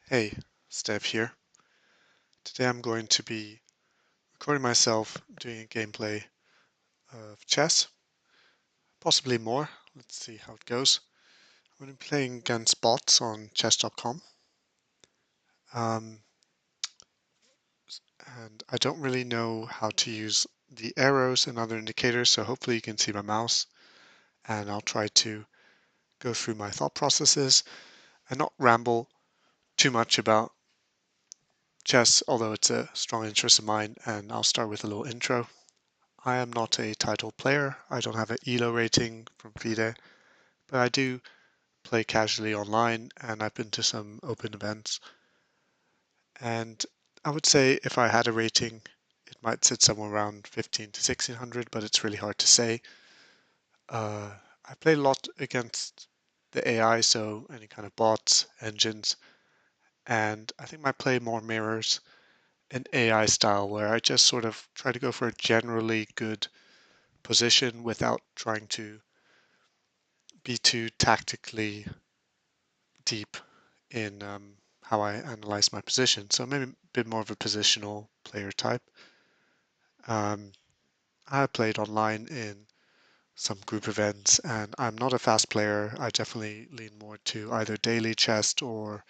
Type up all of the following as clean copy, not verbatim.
Hey, Steph here. Today I'm going to be recording myself doing a gameplay of chess, possibly more. Let's see how it goes. I'm going to be playing against bots on chess.com. Um, and I don't really know how to use the arrows and other indicators, so hopefully you can see my mouse. And I'll try to go through my thought processes and not ramble too much about chess, although it's a strong interest of mine. And I'll start with a little intro. I am not a title player. I don't have an ELO rating from FIDE, but I do play casually online and I've been to some open events. And I would say if I had a rating, it might sit somewhere around 15 to 1600, but it's really hard to say. I play a lot against the AI, so any kind of bots, engines, and I think my play more mirrors an AI style where I just sort of try to go for a generally good position without trying to be too tactically deep in how I analyze my position. So maybe a bit more of a positional player type. Um, I have played online in some group events, and I'm not a fast player. I definitely lean more to either daily chess or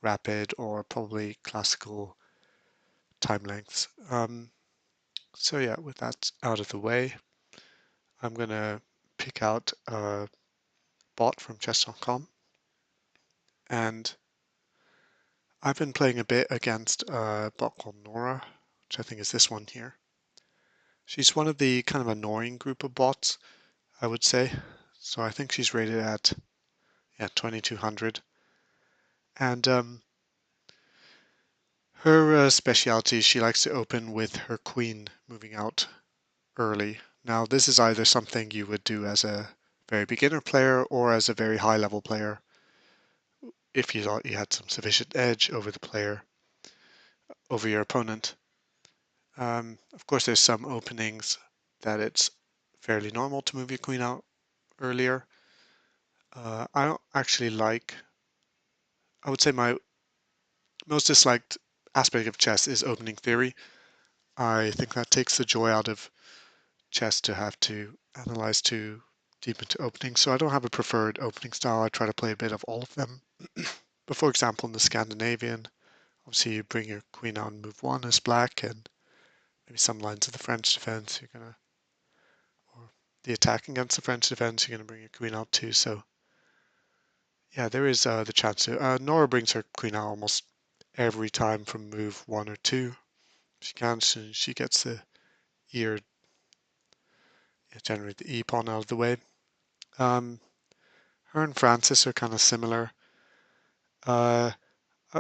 rapid or probably classical time lengths. So yeah, with that out of the way, I'm gonna pick out a bot from chess.com, and I've been playing a bit against a bot called Nora, which I think is this one here. She's one of the kind of annoying group of bots, I would say. So I think she's rated at 2200. And her specialty is she likes to open with her queen moving out early. Now this is either something you would do as a very beginner player or as a very high level player if you thought you had some sufficient edge over the player, over your opponent. Of course, there's some openings that it's fairly normal to move your queen out earlier. I don't actually like, I would say my most disliked aspect of chess is opening theory. I think that takes the joy out of chess to have to analyze too deep into opening. So I don't have a preferred opening style. I try to play a bit of all of them. But for example, in the Scandinavian, obviously you bring your queen out and move one as black, and maybe some lines of the French defense, you're gonna, or the attack against the French defense, you're gonna bring your queen out too. So yeah, there is the chance to. Nora brings her queen out almost every time from move one or two. She can, she gets the ear, generate the e pawn out of the way. Um, her and Francis are kind of similar. Uh,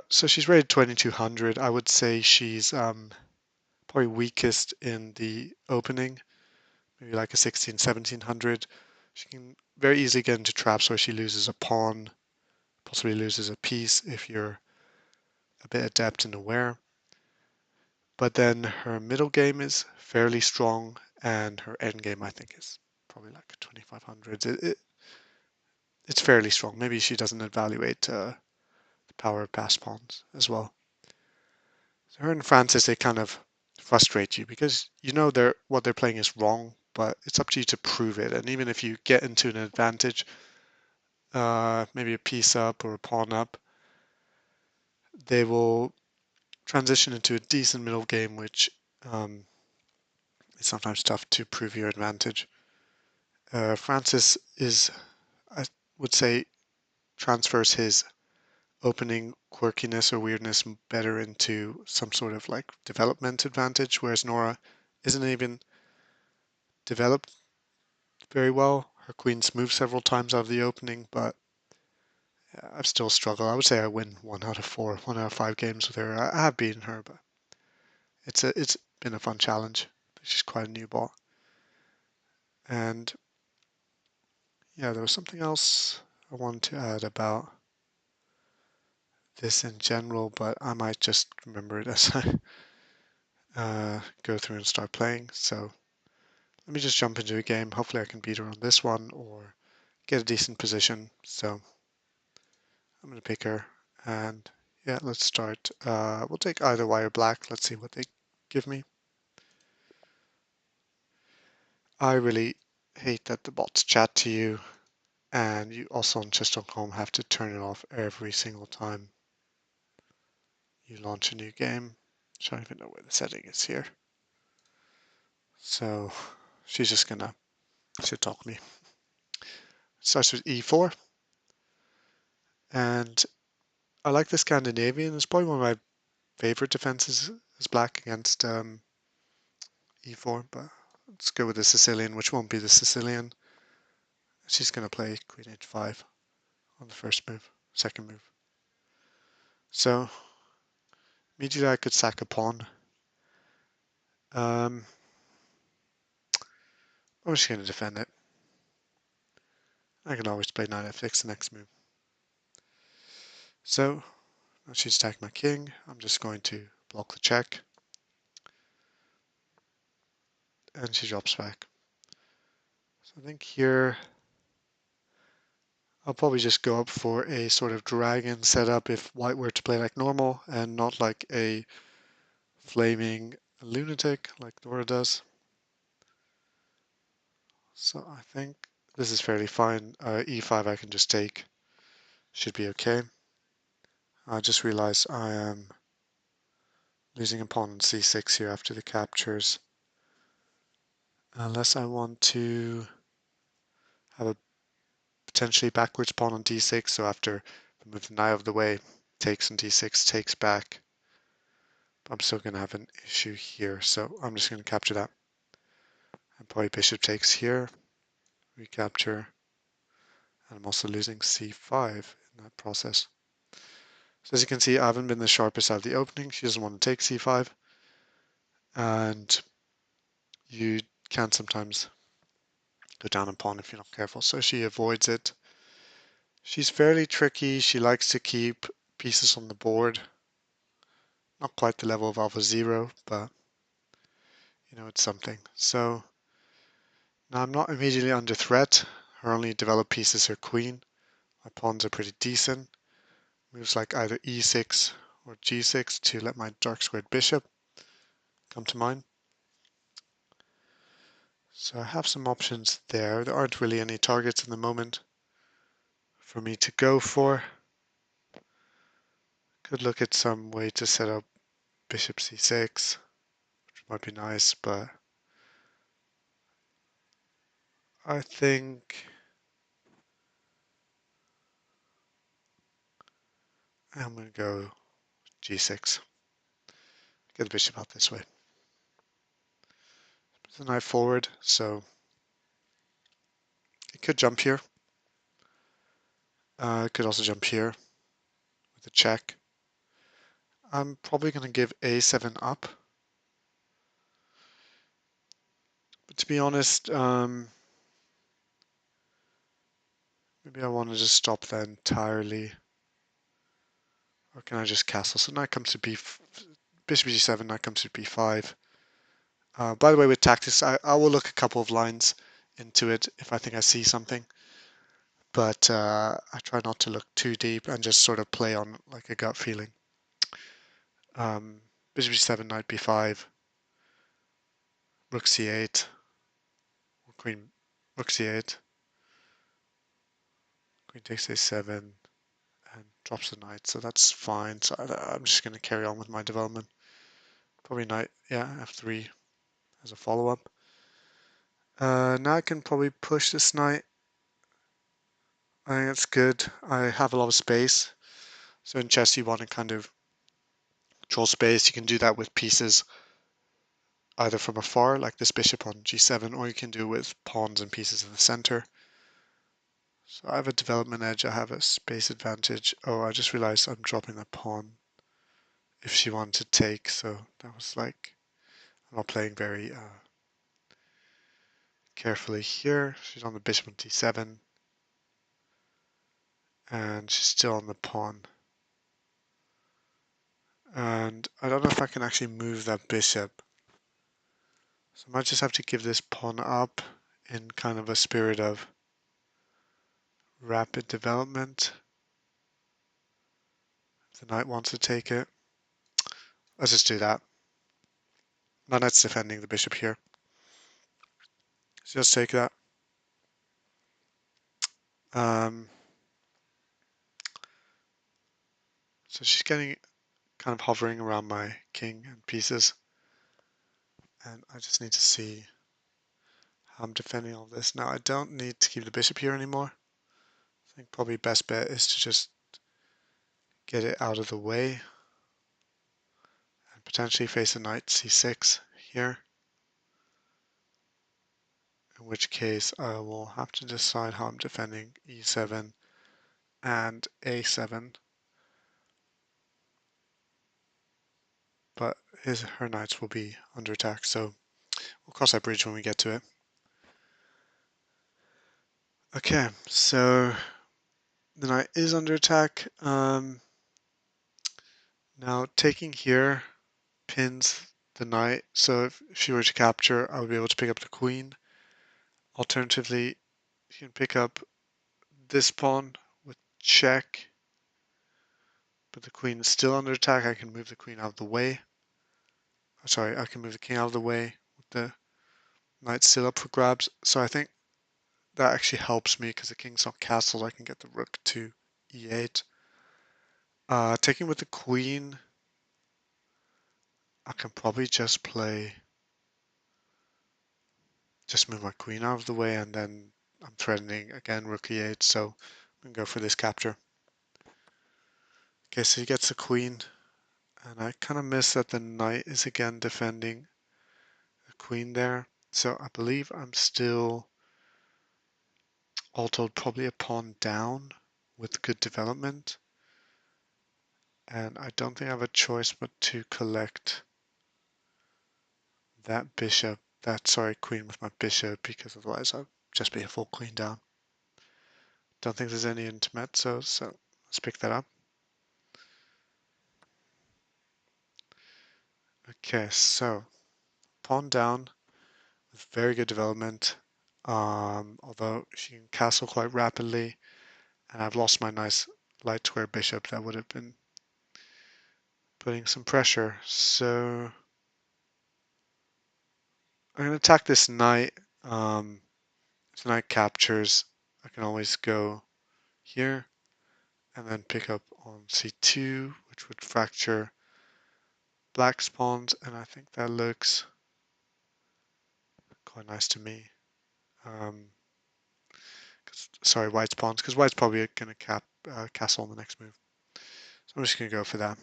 so she's rated 2200. I would say she's probably weakest in the opening, maybe like a 16, 1700. She can very easily get into traps where she loses a pawn, possibly loses a piece if you're a bit adept and aware. But then her middle game is fairly strong, and her end game I think is probably like 2500. It's fairly strong. Maybe she doesn't evaluate the power of pass pawns as well. So her and Francis, they kind of frustrate you because you know what they're playing is wrong, but it's up to you to prove it. And even if you get into an advantage, maybe a piece up or a pawn up, they will transition into a decent middle game, which is sometimes tough to prove your advantage. Francis is, I would say, transfers his opening quirkiness or weirdness better into some sort of like development advantage, whereas Nora isn't even developed very well. Her queen's moved several times out of the opening, but I've still struggled. I would say I win 1 out of 4, 1 out of 5 games with her. I have beaten her, but it's been a fun challenge. She's quite a new ball. And yeah, there was something else I wanted to add about this in general, but I might just remember it as I go through and start playing. So let me just jump into a game. Hopefully I can beat her on this one or get a decent position. So I'm going to pick her, and Yeah, let's start. We'll take either white or black. Let's see what they give me. I really hate that the bots chat to you, and you also on chess.com have to turn it off every single time you launch a new game. I don't even know where the setting is here. So she's just gonna shit talk me. Starts with e4, and I like the Scandinavian. It's probably one of my favorite defenses is black against e4, but let's go with the Sicilian, which won't be the Sicilian. She's gonna play queen h5 on the first move, second move. So immediately I could sack a pawn. I'm just gonna defend it. I can always play knight f6 the next move. So now she's attacking my king. I'm just going to block the check, and she drops back. So I think here I'll probably just go up for a sort of dragon setup if white were to play like normal and not like a flaming lunatic like Nora does. So I think this is fairly fine. E5 I can just take. Should be okay. I just realized I am losing a pawn on c6 here after the captures. Unless I want to have a potentially backwards pawn on d6, so after I move the knight out of the way, takes on d6, takes back. But I'm still going to have an issue here, so I'm just going to capture that. And probably bishop takes here, recapture, and I'm also losing c5 in that process. So as you can see, I haven't been the sharpest out of the opening. She doesn't want to take c5, and you can sometimes go down a pawn if you're not careful, so she avoids it. She's fairly tricky. She likes to keep pieces on the board. Not quite the level of Alpha Zero, but you know, it's something. So now I'm not immediately under threat. Her only developed piece is her queen. My pawns are pretty decent. Moves like either e6 or g6 to let my dark squared bishop come to mind. So I have some options there. There aren't really any targets in the moment for me to go for. Could look at some way to set up bishop c6, which might be nice, but I think I'm going to go g6. Get the bishop out this way. Put the knight forward, so it could jump here. It could also jump here with a check. I'm probably going to give a7 up. But to be honest, maybe I want to just stop that entirely. Or can I just castle? So knight comes to bishop g7, knight comes to b5. By the way, with tactics, I will look a couple of lines into it if I think I see something. But I try not to look too deep and just sort of play on like a gut feeling. Bishop g7, knight b5, rook c8, queen, rook c8, queen takes a7, and drops the knight, so that's fine. So I'm just going to carry on with my development. Probably knight, yeah, f3 as a follow-up. Now I can probably push this knight. I think that's good. I have a lot of space. So in chess you want to kind of control space. You can do that with pieces either from afar, like this bishop on g7, or you can do it with pawns and pieces in the center. So I have a development edge, I have a space advantage. Oh, I just realized I'm dropping the pawn if she wanted to take, so that was like, I'm not playing very carefully here. She's on the bishop on d7, and she's still on the pawn. And I don't know if I can actually move that bishop. So I might just have to give this pawn up in kind of a spirit of rapid development. the knight wants to take it. Let's just do that. My knight's defending the bishop here. So let's take that. So she's getting kind of hovering around my king and pieces. And I just need to see how I'm defending all this. Now I don't need to keep the bishop here anymore. I think probably best bet is to just get it out of the way and potentially face a knight c6 here. In which case I will have to decide how I'm defending e7 and a7. But her knights will be under attack, so we'll cross that bridge when we get to it. Okay, so the knight is under attack. Now taking here pins the knight, so if she were to capture, I would be able to pick up the queen. Alternatively, you can pick up this pawn with check, but the queen is still under attack. I can move the queen out of the way. Sorry, I can move the king out of the way with the knight still up for grabs. So I think that actually helps me because the king's not castled. I can get the rook to e8. Taking with the queen, I can probably just move my queen out of the way, and then I'm threatening again rook e8, so I'm going to go for this capture. Okay, so he gets the queen, and I kind of miss that the knight is again defending the queen there. So I believe I'm still all told probably a pawn down with good development. And I don't think I have a choice but to collect that queen with my bishop, because otherwise I'll just be a full queen down. Don't think there's any intermezzo, so let's pick that up. Okay, so pawn down with very good development, although she can castle quite rapidly, and I've lost my nice light square bishop that would have been putting some pressure. So I'm going to attack this knight. If the knight captures, I can always go here and then pick up on c2, which would fracture black's pawns, and I think that looks quite nice to me. Sorry, white's pawns, because white's probably going to castle on the next move. So I'm just going to go for that.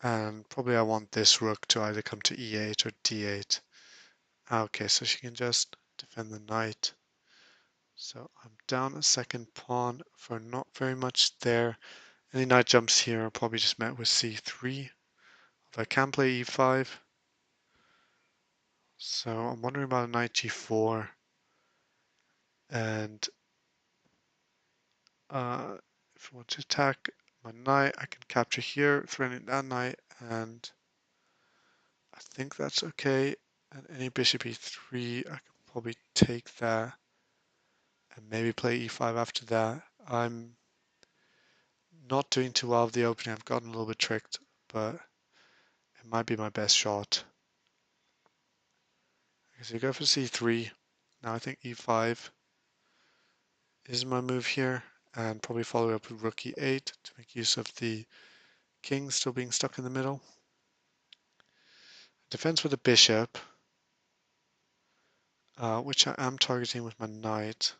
And probably I want this rook to either come to e8 or d8. Okay, so she can just defend the knight. So I'm down a second pawn for not very much there. Any knight jumps here are probably just met with c3. Although I can play e5. So I'm wondering about a knight g4. And if I want to attack my knight, I can capture here, threatening that knight, and I think that's okay. And any bishop e3, I can probably take that and maybe play e5 after that. I'm not doing too well with the opening. I've gotten a little bit tricked, but it might be my best shot. Okay, so you go for c3. Now I think e5 is my move here, and probably follow up with rook e8 to make use of the king still being stuck in the middle. Defense with a bishop, which I am targeting with my knight.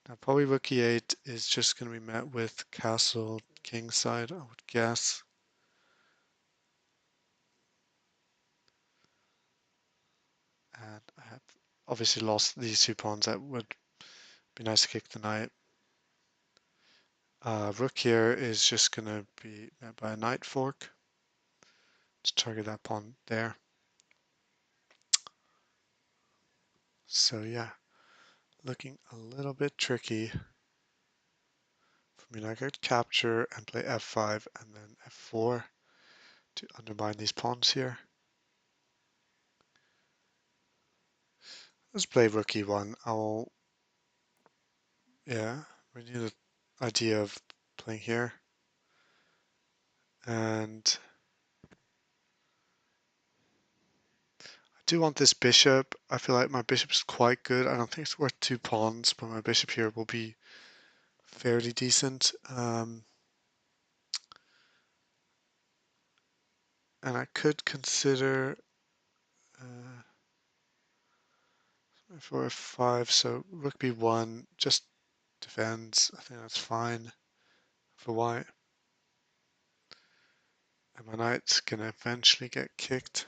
Now probably rook e8 is just going to be met with castle king side, I would guess. And I have obviously lost these 2 pawns. That would be nice to kick the knight. Rook here is just going to be met by a knight fork. Let's target that pawn there. So yeah, looking a little bit tricky. I mean, I could capture and play f5 and then f4 to undermine these pawns here. Let's play rook e1. Yeah, We need an idea of playing here. And I do want this bishop. I feel like my bishop is quite good. I don't think it's worth 2 pawns, but my bishop here will be fairly decent. And I could consider for f5, so rook b1 just defends. I think that's fine for white. And my knight's gonna eventually get kicked.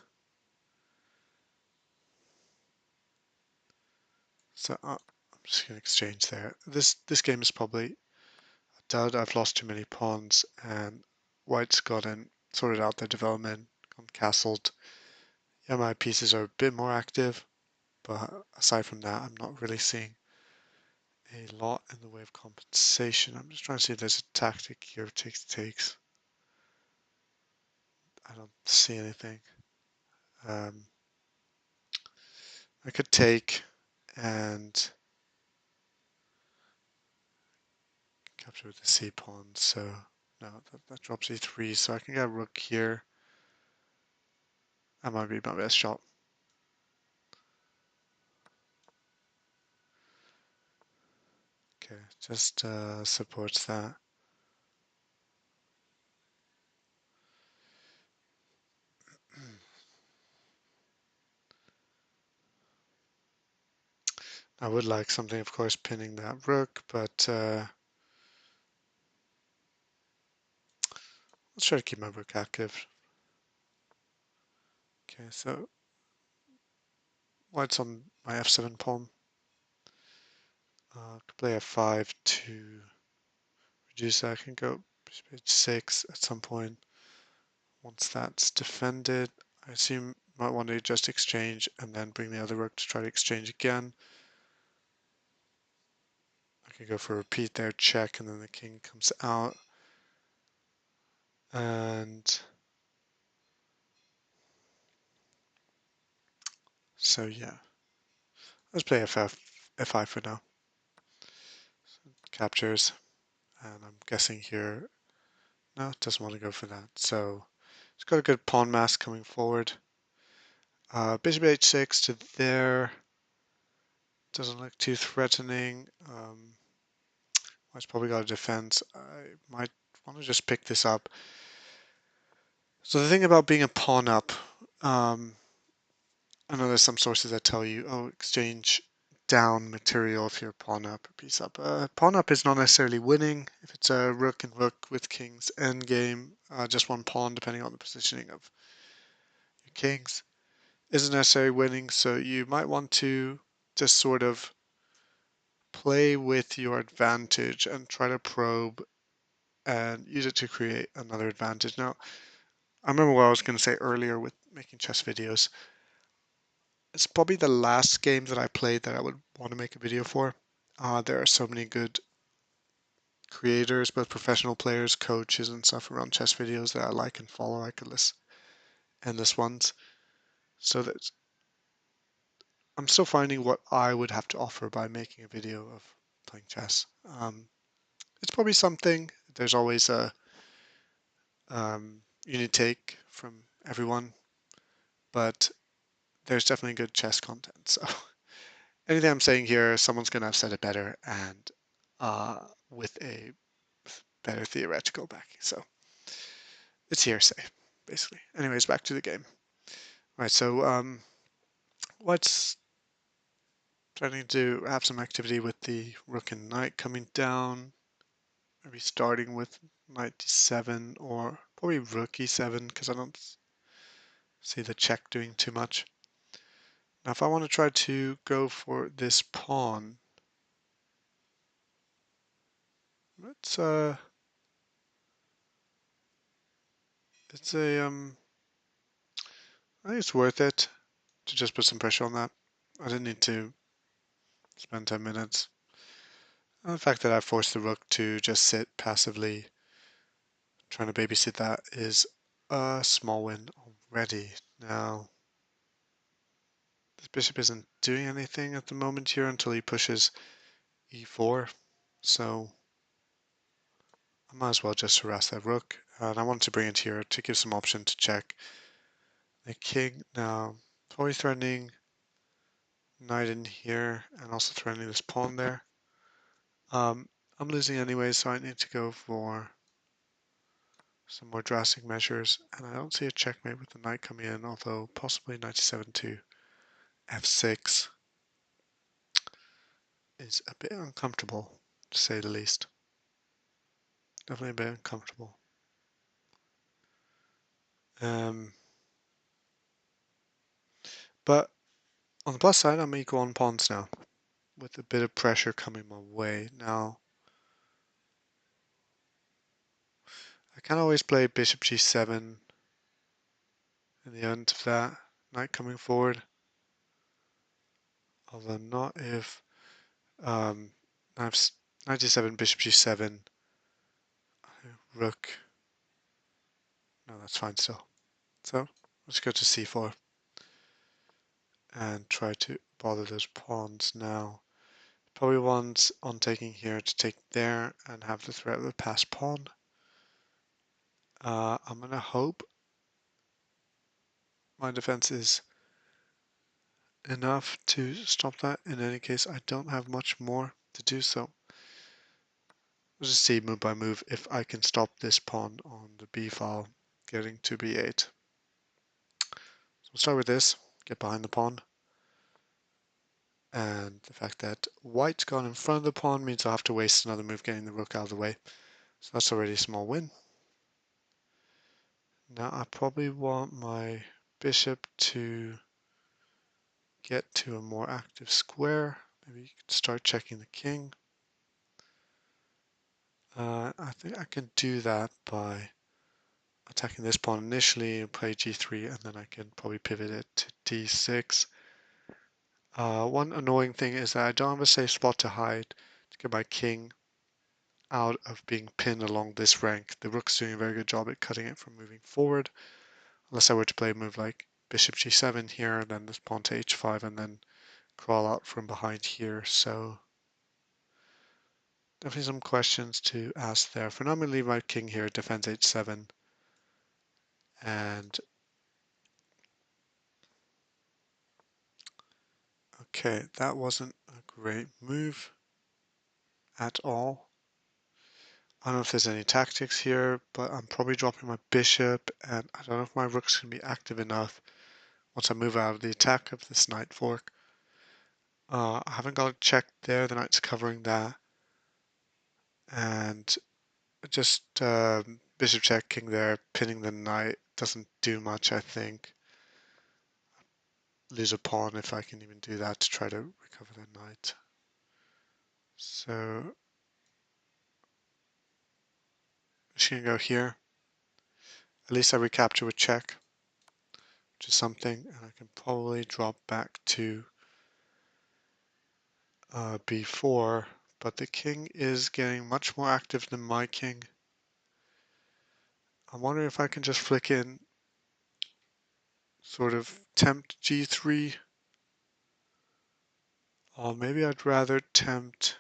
So I'm just gonna exchange there. This game is probably a dud. I've lost too many pawns, and white's gotten sorted out their development, gone castled. Yeah, my pieces are a bit more active, but aside from that, I'm not really seeing a lot in the way of compensation. I'm just trying to see if there's a tactic here, takes. I don't see anything. Um, I could take and capture with the c pawn, so no, that drops e3, so I can get a rook here. That might be my best shot. Okay, just supports that. I would like something, of course, pinning that rook, but let's try to keep my rook active. Okay, so white's on my f7 pawn. Could play f5 to reduce that. I can go bishop h6 at some point. Once that's defended, I assume might want to just exchange and then bring the other rook to try to exchange again. I could go for a repeat there, check, and then the king comes out. And so yeah, let's play f5 for now. Captures, and I'm guessing here, no, it doesn't want to go for that. So it's got a good pawn mass coming forward. Bishop h6 to there. Doesn't look too threatening. White's probably got a defense. I might want to just pick this up. So the thing about being a pawn up, I know there's some sources that tell you, oh, exchange down material if you're pawn up or piece up. Pawn up is not necessarily winning. If it's a rook and rook with kings endgame, just one pawn depending on the positioning of your kings, isn't necessarily winning. So you might want to just sort of play with your advantage and try to probe and use it to create another advantage. Now, I remember what I was going to say earlier with making chess videos. It's probably the last game that I played that I would want to make a video for. There are so many good creators, both professional players, coaches, and stuff around chess videos that I like and follow. I could list endless ones. So that I'm still finding what I would have to offer by making a video of playing chess. It's probably something. There's always a unique take from everyone, but there's definitely good chess content. So anything I'm saying here, someone's going to have said it better and with a better theoretical backing. So it's hearsay, basically. Anyways, back to the game. All right, so let's trying to have some activity with the rook and knight coming down. Maybe starting with knight d7 or probably rook e7 because I don't see the check doing too much. Now, if I want to try to go for this pawn, let's it's a I think it's worth it to just put some pressure on that. I didn't need to spend 10 minutes. And the fact that I forced the rook to just sit passively, trying to babysit that, is a small win already. Now, this bishop isn't doing anything at the moment here until he pushes e4. so I might as well just harass that rook. And I want to bring it here to give some option to check the king. Now, probably threatening knight in here and also threatening this pawn there. I'm losing anyway, so I need to go for some more drastic measures. And I don't see a checkmate with the knight coming in, although possibly knight e7 to f6 is a bit uncomfortable, to say the least. Definitely a bit uncomfortable. But on the plus side, I'm equal on pawns now, with a bit of pressure coming my way. Now, I can always play bishop g7 in the end of that, knight coming forward. Although not if I have knight g7, bishop g7, rook. No, that's fine still. So let's go to c4 and try to bother those pawns now. Probably wants on taking here to take there and have the threat of the passed pawn. I'm going to hope my defense is enough to stop that. In any case, I don't have much more to do, so we'll just see move by move if I can stop this pawn on the b file getting to b8. So we'll start with this, get behind the pawn. And the fact that white's gone in front of the pawn means I'll have to waste another move getting the rook out of the way. So that's already a small win. Now I probably want my bishop to get to a more active square. Maybe you could start checking the king. I think I can do that by attacking this pawn initially and play g3, and then I can probably pivot it to d6. One annoying thing is that I don't have a safe spot to hide to get my king out of being pinned along this rank. The rook's doing a very good job at cutting it from moving forward. Unless I were to play a move like bishop g7 here, then this pawn to h5, and then crawl out from behind here. So definitely some questions to ask there. For now, I'm going to leave my king here, defends h7, and okay, that wasn't a great move at all. I don't know if there's any tactics here, but I'm probably dropping my bishop, and I don't know if my rook's going to be active enough once I move out of the attack of this knight fork. I haven't got a check there, the knight's covering that, and just bishop check, king there, pinning the knight doesn't do much, I think. Lose a pawn if I can even do that to try to recover the knight. So I'm just going to go here. At least I recapture a check, which is something, and I can probably drop back to b4, but the king is getting much more active than my king. I'm wondering if I can just flick in, sort of tempt g3, or maybe I'd rather tempt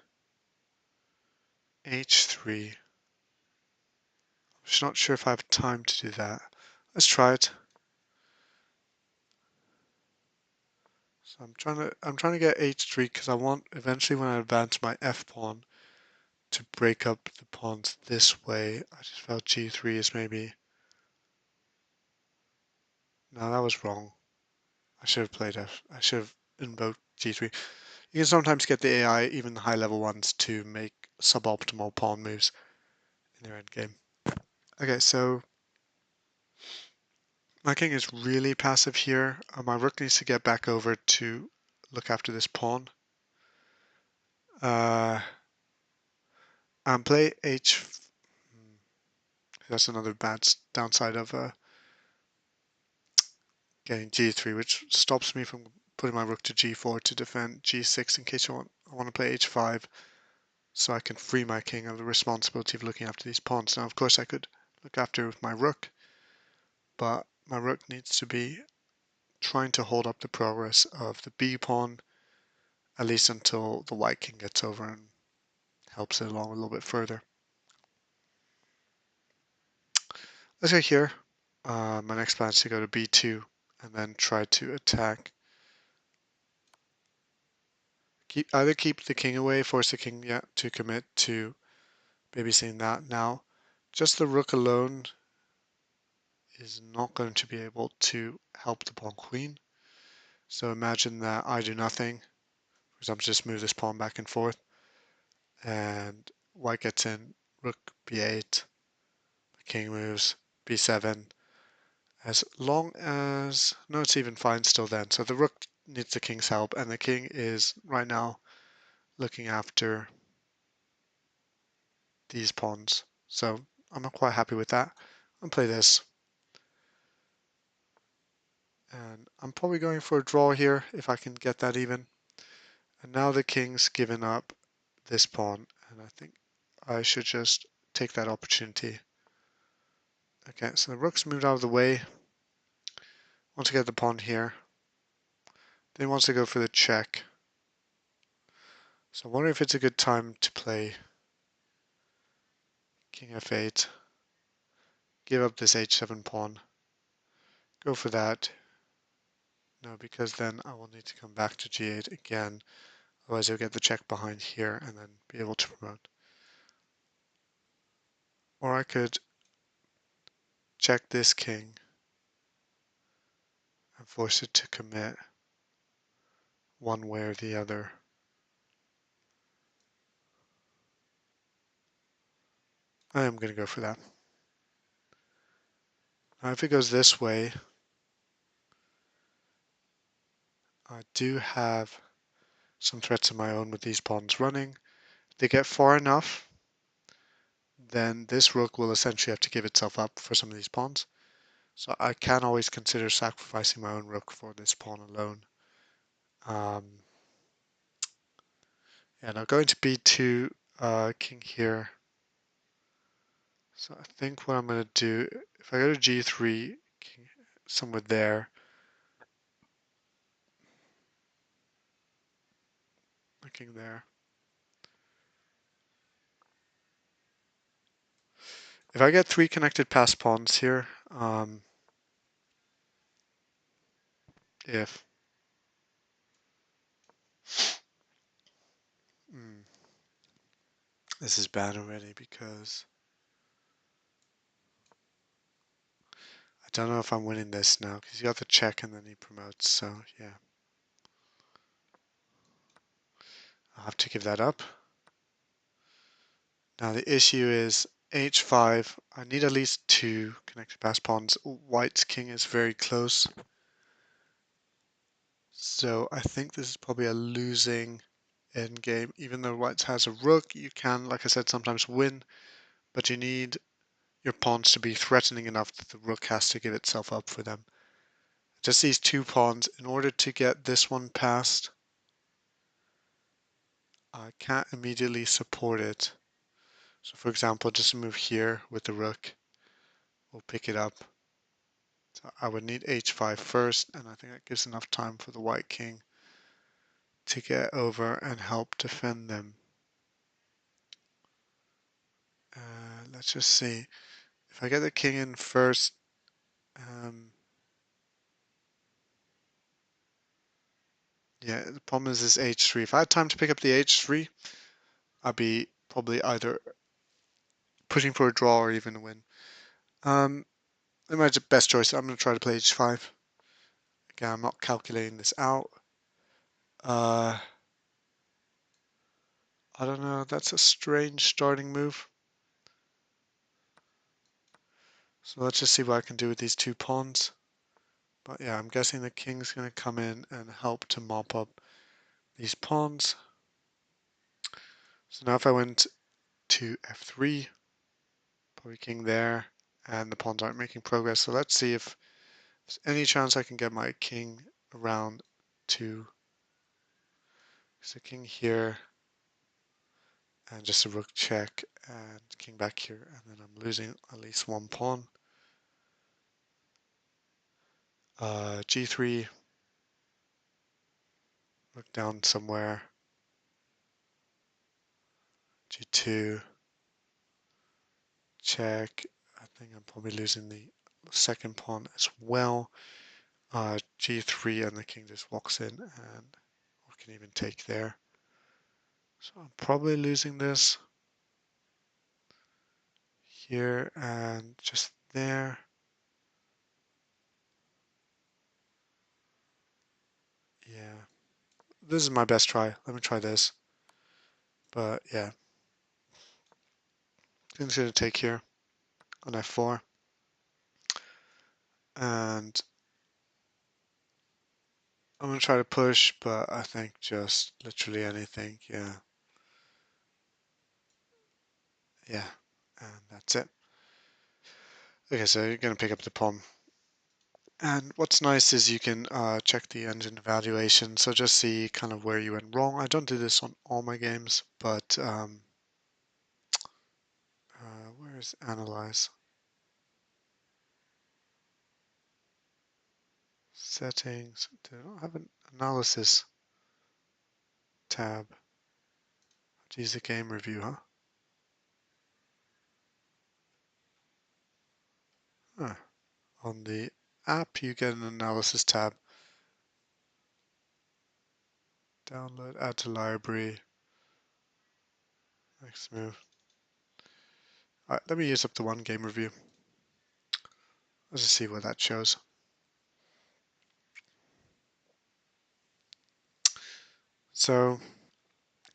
h3. I'm just not sure if I have time to do that. Let's try it. So I'm trying to get h3 because I want eventually when I advance my f pawn to break up the pawns this way. I just felt g3 is maybe. No, that was wrong. I should have played f. I should have invoked g3. You can sometimes get the AI, even the high level ones, to make suboptimal pawn moves in their endgame. Okay, so my king is really passive here. My rook needs to get back over to look after this pawn. And play h. That's another bad downside of getting g3, which stops me from putting my rook to g4 to defend g6 in case I want to play h5, so I can free my king of the responsibility of looking after these pawns. Now, of course, I could look after my rook, but my rook needs to be trying to hold up the progress of the b pawn, at least until the white king gets over and helps it along a little bit further. Let's go here. My next plan is to go to b2 and then try to attack. Either keep the king away, force the king to commit to babysitting that. Now, just the rook alone is not going to be able to help the pawn queen. So imagine that I do nothing. For example, just move this pawn back and forth, and white gets in, rook b8, king moves, b7. As long as, no, it's even fine still then. So the rook needs the king's help, and the king is right now looking after these pawns. So I'm not quite happy with that. I'll play this. And I'm probably going for a draw here if I can get that even. And now the king's given up this pawn, and I think I should just take that opportunity. Okay, so the rook's moved out of the way. Wants to get the pawn here. Then wants to go for the check. So I wonder if it's a good time to play king f8. Give up this h7 pawn. Go for that. No, because then I will need to come back to g8 again. Otherwise I'll get the check behind here and then be able to promote. Or I could check this king and force it to commit one way or the other. I am going to go for that. Now if it goes this way, I do have some threats of my own with these pawns running. If they get far enough, then this rook will essentially have to give itself up for some of these pawns. So I can always consider sacrificing my own rook for this pawn alone. Yeah, now going to b2, king here. So I think what I'm going to do, if I go to g3, king somewhere there, the king there. If I get 3 connected passed pawns here, if mm, this is bad already because I don't know if I'm winning this now because he got the check and then he promotes, so yeah. I'll have to give that up. Now the issue is h5. I need at least 2 connected passed pawns. White's king is very close. So I think this is probably a losing endgame. Even though white has a rook, you can, like I said, sometimes win, but you need your pawns to be threatening enough that the rook has to give itself up for them. Just these 2 pawns, in order to get this one passed, I can't immediately support it. So for example, just move here with the rook, we'll pick it up. So I would need h5 first, and I think that gives enough time for the white king to get over and help defend them. Let's just see. If I get the king in first, yeah, the problem is this h3. If I had time to pick up the h3, I'd be probably either pushing for a draw or even a win. My best choice. I'm going to try to play h5. Again, I'm not calculating this out. I don't know. That's a strange starting move. So let's just see what I can do with these 2 pawns. But yeah, I'm guessing the king's going to come in and help to mop up these pawns. So now if I went to f3, probably king there, and the pawns aren't making progress. So let's see if there's any chance I can get my king around to the king here, and just a rook check, and king back here, and then I'm losing at least 1 pawn. G3, rook down somewhere. G2, check. I think I'm probably losing the second pawn as well. G3 and the king just walks in and we can even take there. So I'm probably losing this here and just there. Yeah, this is my best try. Let me try this. But yeah, I'm just going to take here on F4. And I'm going to try to push, but I think just literally anything. Yeah. Yeah. And that's it. Okay, so you're going to pick up the pawn. And what's nice is you can check the engine evaluation, so just see kind of where you went wrong. I don't do this on all my games, but where is analyze? Settings. Do I not have an analysis tab? Use the game review, huh? Huh. On the app, you get an analysis tab. Download, add to library. Next move. Alright, let me use up the one game review. Let's just see what that shows. So,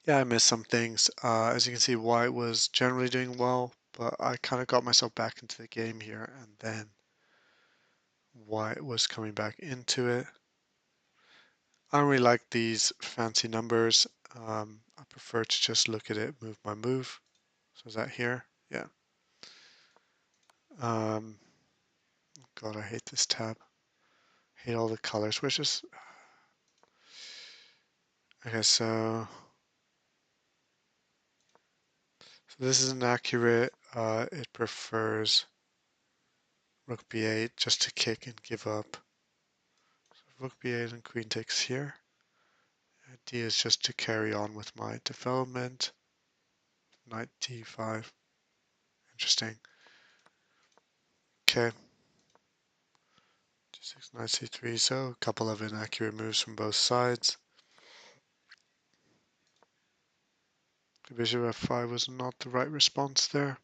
yeah, I missed some things. As you can see, White was generally doing well, but I kind of got myself back into the game here, and then White was coming back into it. I don't really like these fancy numbers. I prefer to just look at it move by move. So is that here? Yeah. God, I hate this tab. Hate all the colors, which is... Okay, so this isn't accurate. It prefers rook b8 just to kick and give up. So rook b8 and queen takes here. The idea is just to carry on with my development. Knight d5. Interesting. Okay. g6, knight c3. So a couple of inaccurate moves from both sides. Bishop f5 was not the right response there.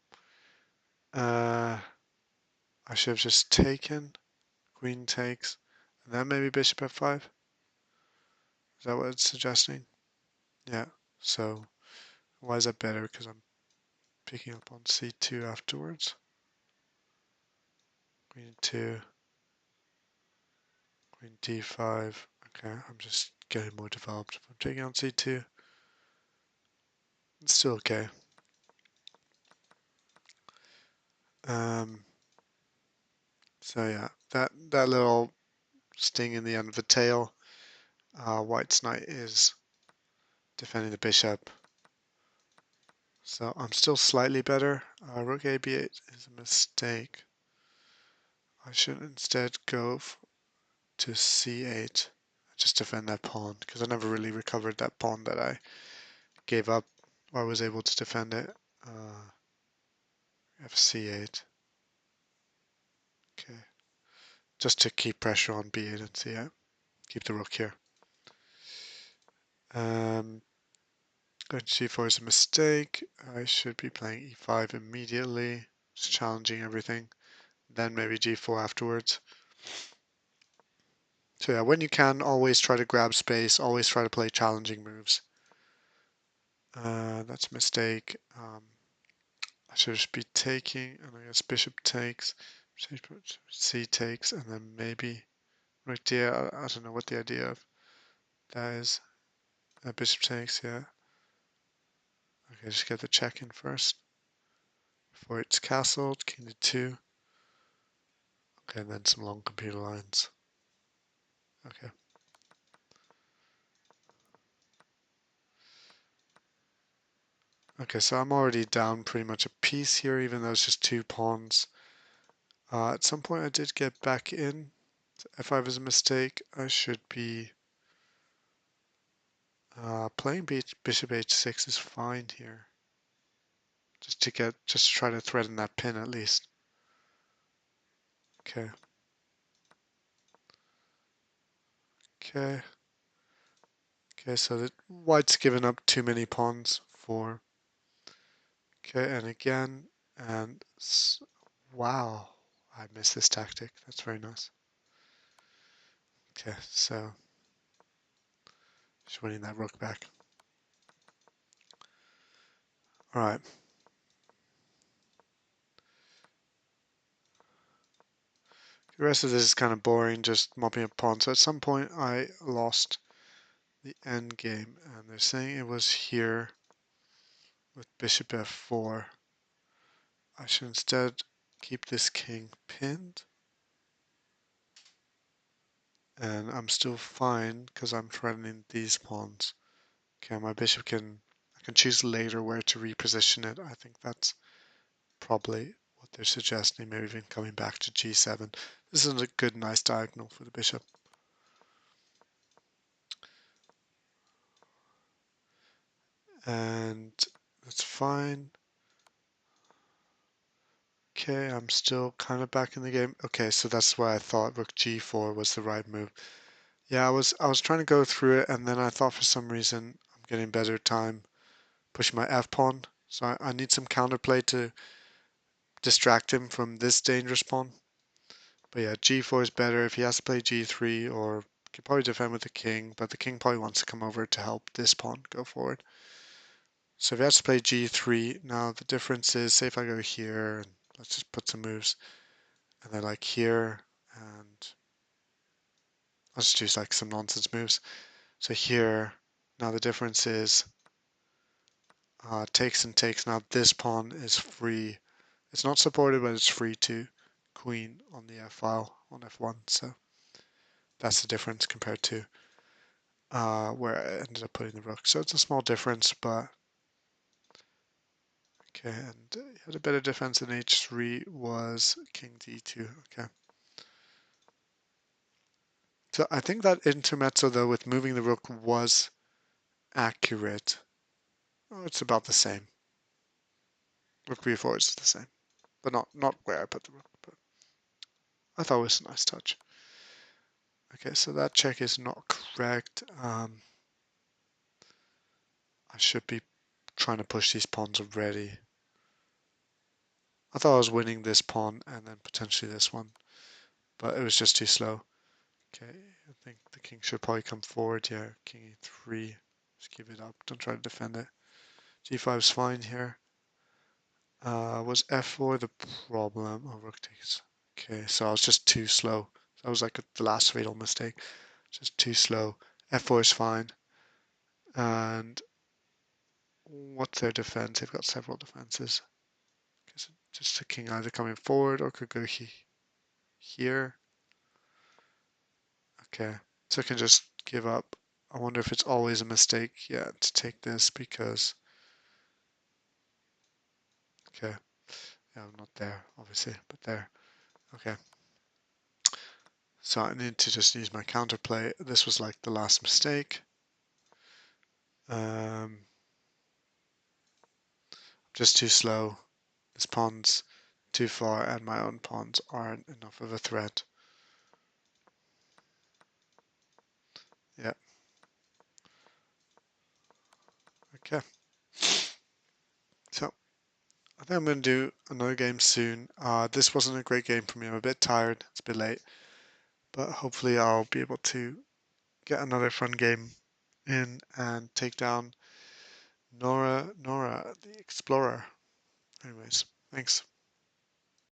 I should have just taken. Queen takes. And then maybe bishop f5. Is that what it's suggesting? Yeah. So why is that better? Because I'm picking up on c2 afterwards. Queen 2. Queen d5. Okay, I'm just getting more developed. If I'm taking on c2, it's still okay. Um, so yeah, that little sting in the end of the tail. White's knight is defending the bishop. So I'm still slightly better. Rook a b8 is a mistake. I should instead go to c8. Just defend that pawn, because I never really recovered that pawn that I gave up, or was able to defend it. Fc8. Okay. Just to keep pressure on b8 and c8. Keep the rook here. Going to g4 is a mistake. I should be playing e5 immediately. Just challenging everything. Then maybe g4 afterwards. So yeah, when you can, always try to grab space. Always try to play challenging moves. That's a mistake. I should just be taking, and I guess bishop takes, c takes, and then maybe right there. I don't know what the idea of that is. Bishop takes, yeah. Okay, just get the check in first before it's castled. King to 2. Okay, and then some long computer lines. Okay. Okay, so I'm already down pretty much a piece here, even though it's just 2 pawns. At some point I did get back in. F5 is a mistake. I should be playing bishop h6 is fine here. just to try to threaten that pin at least. Okay. Okay. Okay, so the white's given up too many pawns for. Okay, and again, and wow, I missed this tactic. That's very nice. Okay, so just winning that rook back. All right. The rest of this is kind of boring, just mopping up pawns. So at some point I lost the end game, and they're saying it was here with bishop f4. I should instead keep this king pinned, and I'm still fine because I'm threatening these pawns. Okay, my bishop I can choose later where to reposition it. I think that's probably what they're suggesting, maybe even coming back to g7. This is a good, nice diagonal for the bishop. And that's fine. Okay, I'm still kind of back in the game. Okay, so that's why I thought rook g4 was the right move. Yeah, I was trying to go through it, and then I thought for some reason I'm getting better time pushing my f pawn. So I need some counterplay to distract him from this dangerous pawn. But yeah, g4 is better. If he has to play g3, or could probably defend with the king, but the king probably wants to come over to help this pawn go forward. So if he has to play g3, now the difference is, say if I go here, and let's just put some moves, and then like here, and I'll just use like some nonsense moves. So here, now the difference is takes and takes. Now this pawn is free. It's not supported, but it's free to queen on the f file on f1. So that's the difference compared to where I ended up putting the rook. So it's a small difference, but okay. And he had a better defense in h3 was king d2. Okay. So I think that intermezzo though with moving the rook was accurate. Oh, it's about the same. Rook b4 is the same, but not where I put the rook. But I thought it was a nice touch. Okay, so that check is not correct. I should be trying to push these pawns already. I thought I was winning this pawn and then potentially this one, but it was just too slow. Okay, I think the king should probably come forward here. King e3, just give it up. Don't try to defend it. g5 is fine here. Was f4 the problem? Oh, rook takes. Okay, so I was just too slow. That was like the last fatal mistake. Just too slow. f4 is fine. And what's their defense? They've got several defenses. So just the king either coming forward or could go here. Okay, so I can just give up. I wonder if it's always a mistake, yeah, to take this because, okay, yeah, I'm not there, obviously, but there. Okay, so I need to just use my counterplay. This was like the last mistake. Just too slow. This pawn's too far, and my own pawns aren't enough of a threat. Yeah. Okay. So I think I'm going to do another game soon. This wasn't a great game for me. I'm a bit tired. It's a bit late, but hopefully I'll be able to get another fun game in and take down Nora the Explorer. Anyways, thanks.